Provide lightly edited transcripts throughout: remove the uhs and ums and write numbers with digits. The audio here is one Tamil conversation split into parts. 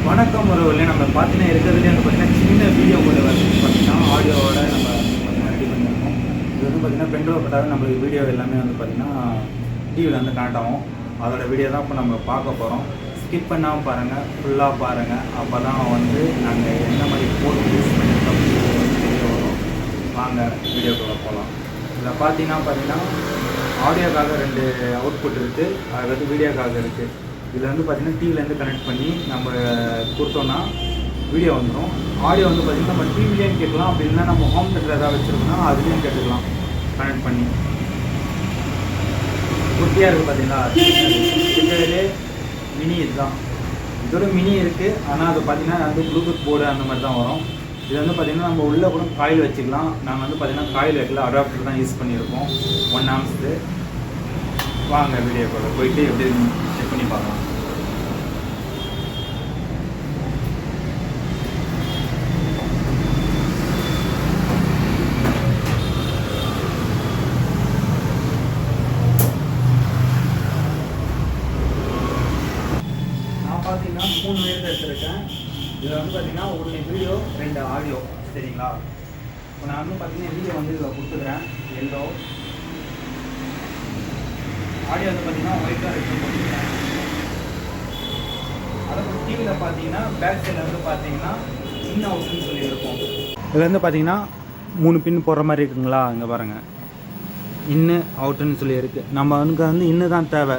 வணக்கம் உறவுகளே. நம்ம பார்த்தீங்கன்னா இருக்கிறதுலே வந்து பார்த்தீங்கன்னா சின்ன வீடியோ கூட பார்த்தீங்கன்னா ஆடியோவோட நம்ம பார்த்தீங்கன்னா ரெடி பண்ணியிருக்கோம். இது வந்து பார்த்தீங்கன்னா பென்ட்ரைவ் போட்டாலும் நம்மளுக்கு வீடியோ எல்லாமே வந்து பார்த்தீங்கன்னா டிவியில் வந்து கனெக்ட் ஆகும். அதோட வீடியோ தான் இப்போ நம்ம பார்க்க போகிறோம். ஸ்கிப் பண்ணாமல் பாருங்கள், ஃபுல்லாக பாருங்கள். அப்போ தான் வந்து நாங்கள் என்ன மாதிரி போட்டு யூஸ் பண்ணியிருக்கோம் வீடியோ வரும். வாங்க வீடியோக்குள்ளே போகலாம். இதில் பார்த்தீங்கன்னா ஆடியோக்காக 2 அவுட்புட் இருக்குது, அது வந்து வீடியோக்காக இருக்குது. இதில் வந்து பார்த்திங்கன்னா டிவிலேருந்து கனெக்ட் பண்ணி நம்ம கொடுத்தோன்னா வீடியோ வந்துடும். ஆடியோ வந்து பார்த்திங்கன்னா நம்ம டிவிலேயும் கேட்கலாம், அப்படி இல்லைன்னா நம்ம ஹோம் தேட்டர் எதாவது வச்சுருக்கோம்னா அதுலேயும் கேட்டுக்கலாம் கனெக்ட் பண்ணி. குட்டியாக இருக்குது பார்த்தீங்களா, இருக்கிறதுலே மினி இதுதான். இதோட மினி இருக்குது, ஆனால் அது பார்த்திங்கன்னா வந்து ப்ளூடூத் போர்டு அந்த மாதிரி தான் வரும். இது வந்து பார்த்திங்கன்னா நம்ம உள்ளே கூட காயில் வச்சுக்கலாம். நாங்கள் வந்து பார்த்திங்கன்னா காயில் வைக்கல, அடாப்டர் தான் யூஸ் பண்ணியிருக்கோம் 1 ஆம்ப்ஸு. வாங்க வீடியோக்குள்ள போயிட்டு எப்படி செக் பண்ணி பார்க்கலாம். நான் பார்த்தீங்கன்னா 3 வேர் எடுத்துருக்கேன். இதில் வந்து பார்த்தீங்கன்னா 1 வீடியோ 2 ஆடியோ, சரிங்களா? இப்போ நான் வந்து பார்த்தீங்கன்னா வீடியோ வந்து இதில் கொடுத்துக்கிறேன். எல்லோ ஆடியோ வந்து பார்த்தீங்கன்னா ஒயிட்டாக ரெட் போட்டுக்கிறேன். அதுக்கப்புறம் டிவியில் பார்த்தீங்கன்னா பேக் சைடில் வந்து பார்த்தீங்கன்னா இன் அவுட்னு சொல்லி இருக்கும். இதில் வந்து பார்த்தீங்கன்னா 3 பின் போடுற மாதிரி இருக்குங்களா, இங்கே பாருங்கள், இன்னு அவுட்டுன்னு சொல்லி இருக்குது. நம்ம வந்து இன்னு தான் தேவை.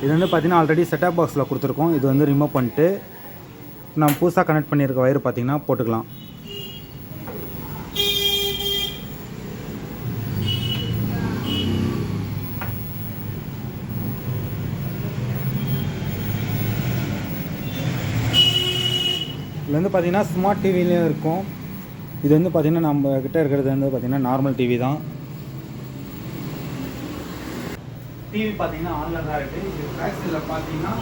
இது வந்து பார்த்தீங்கன்னா ஆல்ரெடி செட்டாப் பாக்ஸில் கொடுத்துருக்கோம். இது வந்து ரிமூவ் பண்ணிட்டு நம்ம புதுசாக கனெக்ட் பண்ணியிருக்க வயர் பார்த்தீங்கன்னா போட்டுக்கலாம். இது வந்து பார்த்திங்கன்னா ஸ்மார்ட் டிவிலையும் இருக்கும். இது வந்து பார்த்திங்கன்னா நம்ம கிட்டே இருக்கிறது வந்து பார்த்திங்கன்னா நார்மல் டிவி தான். டிவி பார்த்திங்கன்னா ஆனில் தான் இருக்குது. இது பேக் சைடில் பார்த்திங்கன்னா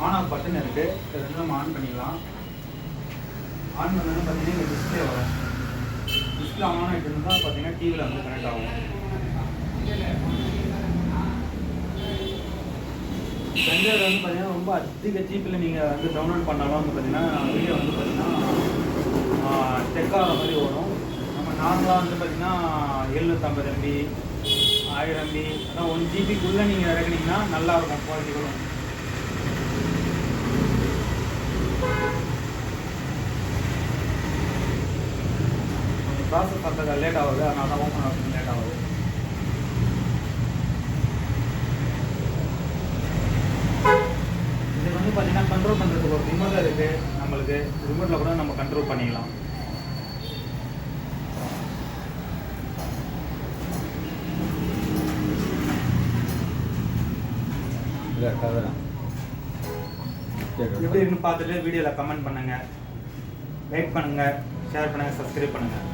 ஆன் ஆஃப் பட்டன் இருக்குது. இது வந்து நம்ம ஆன் பண்ணிடலாம். ஆன் பண்ணோன்னு பார்த்திங்கன்னா இந்த டிஸ்பிளே வரும். டிஸ்பிளே ஆன் ஆகிட்டு இருந்தால் பார்த்திங்கன்னா டிவியில் வந்து கனெக்ட் ஆகும். பென்ட்ரைவ் வந்து பார்த்தீங்கன்னா ரொம்ப அதிக ஜிபியில் நீங்கள் வந்து டவுன்லோட் பண்ணாலும் வந்து பார்த்தீங்கன்னா வீடியோ வந்து பார்த்தீங்கன்னா செக் ஆகிற மாதிரி வரும். நம்ம நார்மலாக வந்து பார்த்தீங்கன்னா 750 MB 1000 MB அதான் 1 GB நீங்கள் இறக்குனீங்கன்னா நல்லாயிருக்கும் குவாலிட்டிகளும். கொஞ்சம் ப்ராசஸ் பண்ணுறது லேட் ஆகுது, அதனால தான் ஓப்பன் ஆகிறது லேட் ஆகுது. வந்து பார்த்தீங்கன்னா கண்ட்ரோல் பண்ணுறதுக்கு ஒரு ரிமோட் இருக்குது. நம்மளுக்கு ரிமோட்டில் கூட நம்ம கண்ட்ரோல் பண்ணிக்கலாம். எப்படி இருக்குன்னு பார்த்துட்டு வீடியோவில் கமெண்ட் பண்ணுங்கள், லைக் பண்ணுங்கள், ஷேர் பண்ணுங்கள், சப்ஸ்கிரைப் பண்ணுங்கள்.